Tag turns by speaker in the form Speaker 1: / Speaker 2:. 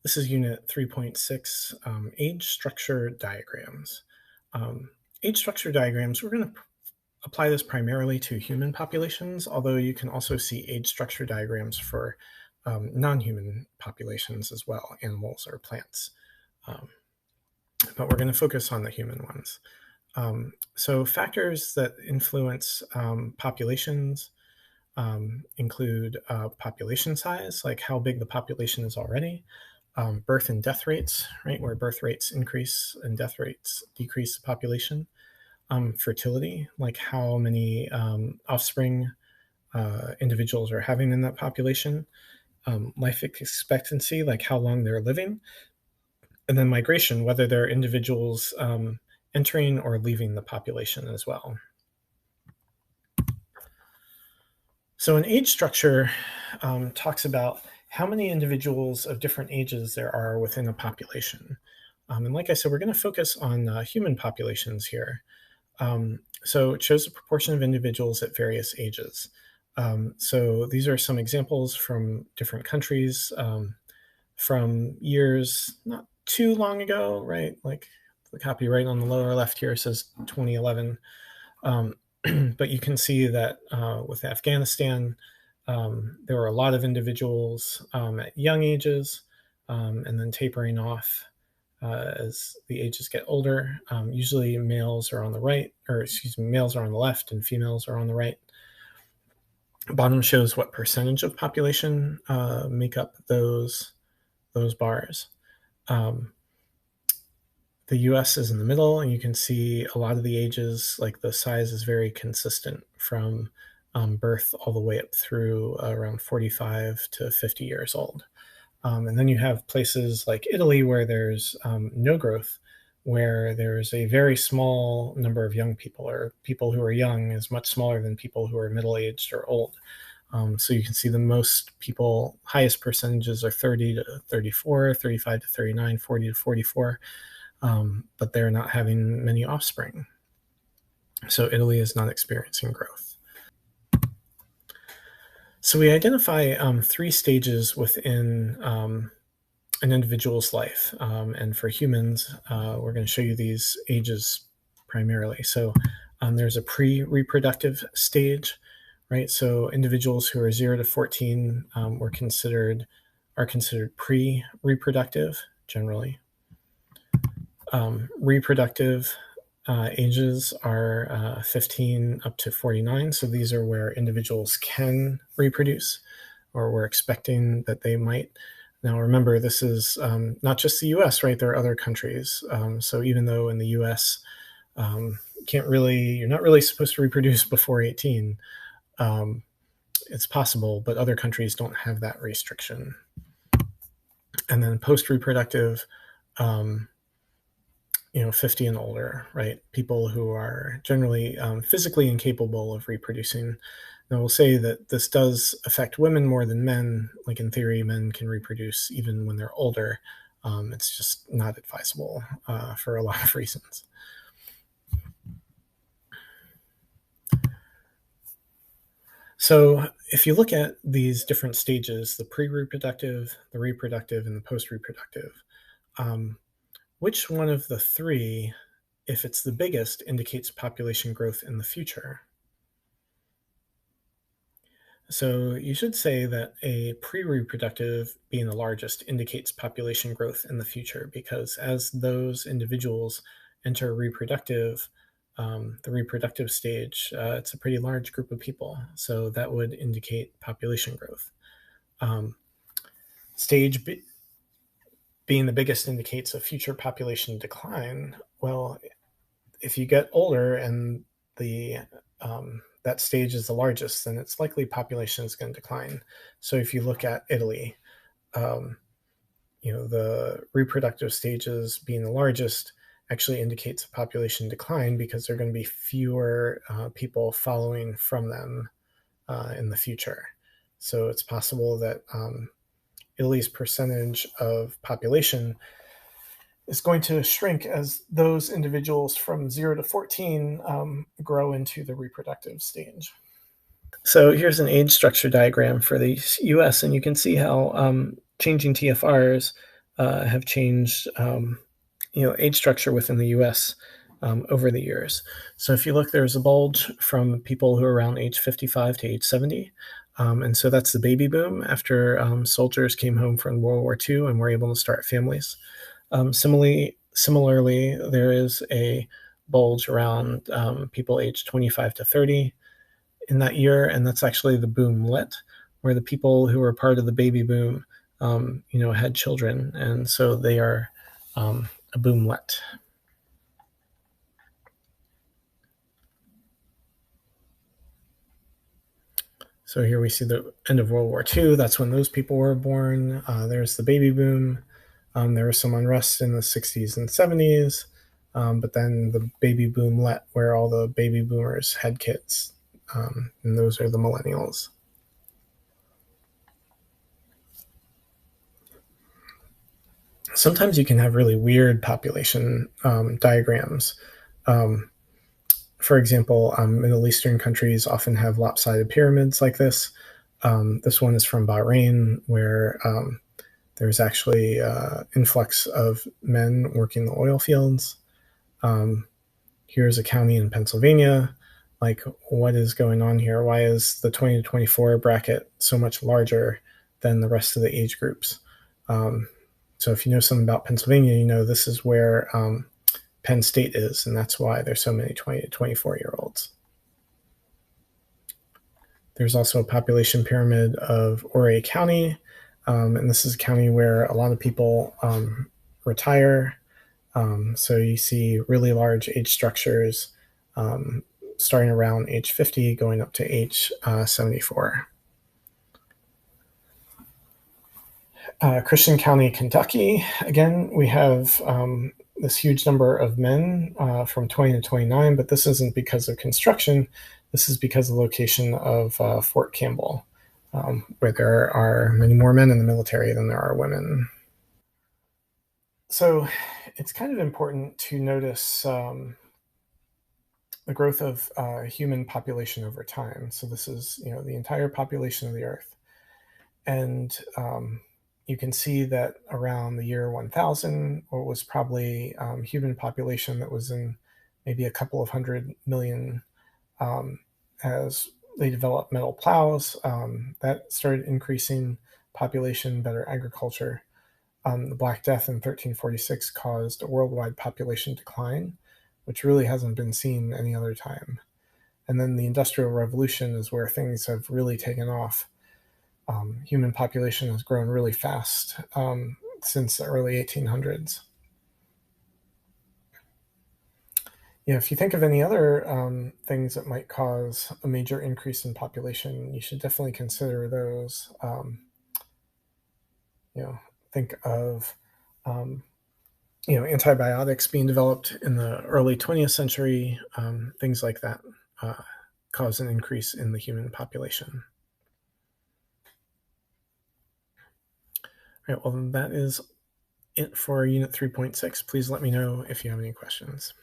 Speaker 1: This is Unit 3.6, Age Structure Diagrams. Um, Age structure diagrams, we're going to apply this primarily to human populations, although you can also see age structure diagrams for non-human populations as well, animals or plants. But we're going to focus on the human ones. So factors that influence populations include population size, like how big the population is already, birth and death rates, right, where birth rates increase and death rates decrease the population, fertility, like how many offspring individuals are having in that population, life expectancy, like how long they're living, and then migration, whether they're individuals entering or leaving the population as well. So an age structure talks about how many individuals of different ages there are within a population. And like I said, we're going to focus on human populations here. So it shows the proportion of individuals at various ages. So these are some examples from different countries from years not too long ago, right? Like the copy right on the lower left here says 2011. But you can see that with Afghanistan, there were a lot of individuals at young ages and then tapering off as the ages get older. Usually males are on the right, or excuse me, males are on the left and females are on the right. Bottom shows what percentage of population make up those bars. The US is in the middle, and you can see a lot of the ages, like the size is very consistent from birth all the way up through around 45 to 50 years old. And then you have places like Italy where there's no growth, where there's a very small number of young people, or people who are young is much smaller than people who are middle-aged or old. So you can see the most people, highest percentages are 30 to 34, 35 to 39, 40 to 44, but they're not having many offspring. So Italy is not experiencing growth. So we identify three stages within an individual's life. And for humans, we're going to show you these ages primarily. So there's a pre-reproductive stage, right? So individuals who are 0 to 14 are considered pre-reproductive generally. Reproductive ages are 15 up to 49. So these are where individuals can reproduce, or we're expecting that they might. Now, remember, this is not just the US, right? There are other countries. So even though in the US, you're not really supposed to reproduce before 18, it's possible, but other countries don't have that restriction. And then post-reproductive, 50 and older, right? People who are generally physically incapable of reproducing. Now, we'll say that this does affect women more than men. Like in theory, men can reproduce even when they're older. It's just not advisable for a lot of reasons. So if you look at these different stages, the pre-reproductive, the reproductive, and the post-reproductive, which one of the three, if it's the biggest, indicates population growth in the future? So you should say that a pre-reproductive, being the largest, indicates population growth in the future, because as those individuals enter reproductive, the reproductive stage, it's a pretty large group of people. So that would indicate population growth. Stage B, being the biggest, indicates a future population decline. Well, if you get older and that stage is the largest, then it's likely population is going to decline. So if you look at Italy, the reproductive stages being the largest actually indicates a population decline, because there are going to be fewer people following from them in the future. So it's possible that Italy's percentage of population is going to shrink as those individuals from 0 to 14 grow into the reproductive stage. So here's an age structure diagram for the US, and you can see how changing TFRs have changed, age structure within the U.S. Over the years. So if you look, there's a bulge from people who are around age 55 to age 70. And so that's the baby boom after soldiers came home from World War II and were able to start families. Similarly, there is a bulge around people aged 25 to 30 in that year, and that's actually the boomlet, where the people who were part of the baby boom, had children, and so they are a boomlet. So here we see the end of World War II. That's when those people were born. There's the baby boom. There was some unrest in the 60s and 70s, but then the baby boomlet, where all the baby boomers had kids, and those are the millennials. Sometimes you can have really weird population diagrams. Um, for example, Middle Eastern countries often have lopsided pyramids like this. This one is from Bahrain, where there's actually influx of men working the oil fields. Um, Here's a county in Pennsylvania. Like, what is going on here? Why is the 20 to 24 bracket so much larger than the rest of the age groups? Um, so if you know something about Pennsylvania, you know this is where Penn State is, and that's why there's so many 20 to 24-year-olds. There's also a population pyramid of Ouray County, and this is a county where a lot of people retire. So you see really large age structures starting around age 50, going up to age 74. Christian County, Kentucky. Again, we have this huge number of men from 20 to 29, but this isn't because of construction. This is because of the location of Fort Campbell, where there are many more men in the military than there are women. So it's kind of important to notice the growth of human population over time. So this is, the entire population of the Earth. And you can see that around the year 1000, or was probably human population that was in maybe a couple of 100 million, as they developed metal plows, that started increasing population, better agriculture. The Black Death in 1346 caused a worldwide population decline, which really hasn't been seen any other time. And then the Industrial Revolution is where things have really taken off. Human population has grown really fast since the early 1800s. If you think of any other things that might cause a major increase in population, you should definitely consider those. Think of antibiotics being developed in the early 20th century, things like that cause an increase in the human population. All right, well, that is it for Unit 3.6. Please let me know if you have any questions.